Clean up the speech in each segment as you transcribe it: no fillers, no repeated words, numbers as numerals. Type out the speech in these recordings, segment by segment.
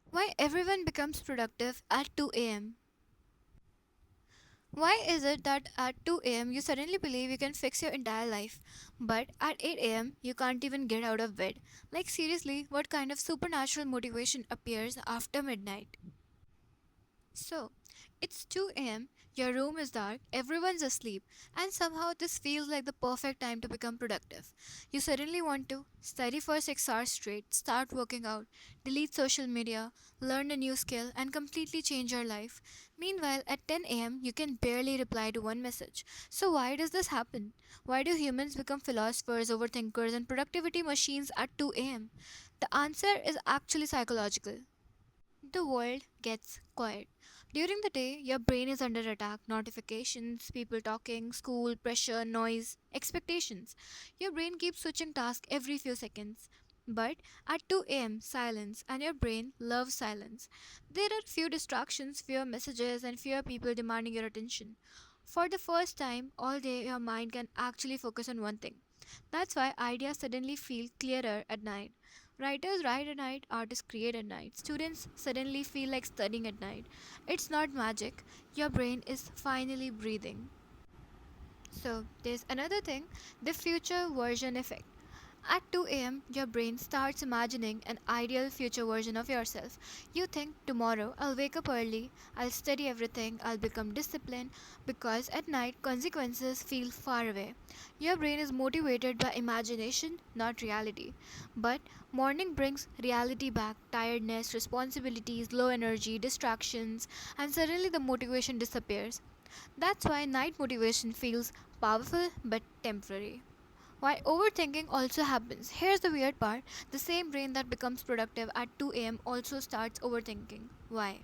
Why everyone becomes productive at 2 am? Why is it that at 2 am you suddenly believe you can fix your entire life, but at 8 am you can't even get out of bed? Like, seriously, what kind of supernatural motivation appears after midnight? So, it's 2 am, your room is dark, everyone's asleep, and somehow this feels like the perfect time to become productive. You suddenly want to study for 6 hours straight, start working out, delete social media, learn a new skill, and completely change your life. Meanwhile, at 10 am, you can barely reply to one message. So, why does this happen? Why do humans become philosophers, overthinkers, and productivity machines at 2 am? The answer is actually psychological. The world gets quiet. During the day, your brain is under attack. Notifications, people talking, school, pressure, noise, expectations. Your brain keeps switching tasks every few seconds. But at 2 am, silence, and your brain loves silence. There are few distractions, fewer messages, and fewer people demanding your attention. For the first time all day, your mind can actually focus on one thing. That's why ideas suddenly feel clearer at night. Writers write at night, artists create at night, students suddenly feel like studying at night. It's not magic, your brain is finally breathing. So, there's another thing, the future version effect. At 2 am, your brain starts imagining an ideal future version of yourself. You think, tomorrow I'll wake up early, I'll study everything, I'll become disciplined, because at night consequences feel far away. Your brain is motivated by imagination, not reality. But morning brings reality back, tiredness, responsibilities, low energy, distractions, and suddenly the motivation disappears. That's why night motivation feels powerful but temporary. Why overthinking also happens. Here's the weird part, the same brain that becomes productive at 2 am also starts overthinking. Why?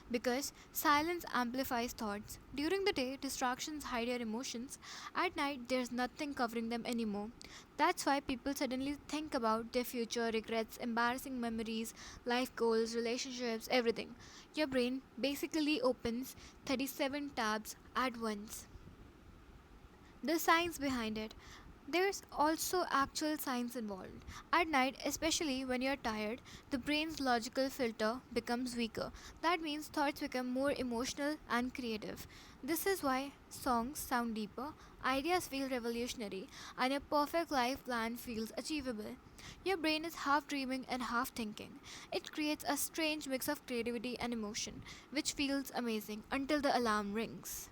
Because silence amplifies thoughts. During the day, distractions hide your emotions. At night, there's nothing covering them anymore. That's why people suddenly think about their future, regrets, embarrassing memories, life goals, relationships, everything. Your brain basically opens 37 tabs at once. The science behind it. There's also actual science involved. At night, especially when you're tired, the brain's logical filter becomes weaker. That means thoughts become more emotional and creative. This is why songs sound deeper, ideas feel revolutionary, and a perfect life plan feels achievable. Your brain is half dreaming and half thinking. It creates a strange mix of creativity and emotion, which feels amazing until the alarm rings.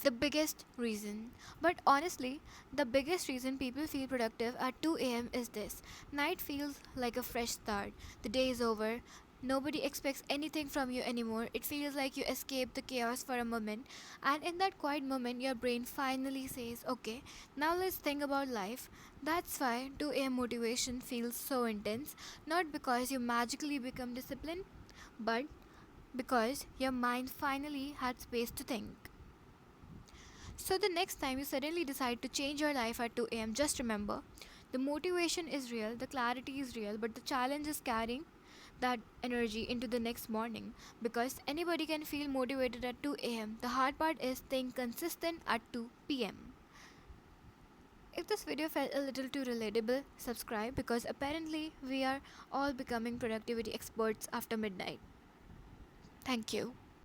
The biggest reason. But honestly, the biggest reason people feel productive at 2 am is this: night feels like a fresh start. The day is over. Nobody expects anything from you anymore. It feels like you escaped the chaos for a moment, and in that quiet moment, your brain finally says, okay, now let's think about life. That's why 2 am motivation feels so intense, not because you magically become disciplined, but because your mind finally had space to think. So the next time you suddenly decide to change your life at 2 am, just remember, the motivation is real, the clarity is real, but the challenge is carrying that energy into the next morning, because anybody can feel motivated at 2 am. The hard part is staying consistent at 2 pm. If this video felt a little too relatable, subscribe, because apparently we are all becoming productivity experts after midnight. Thank you.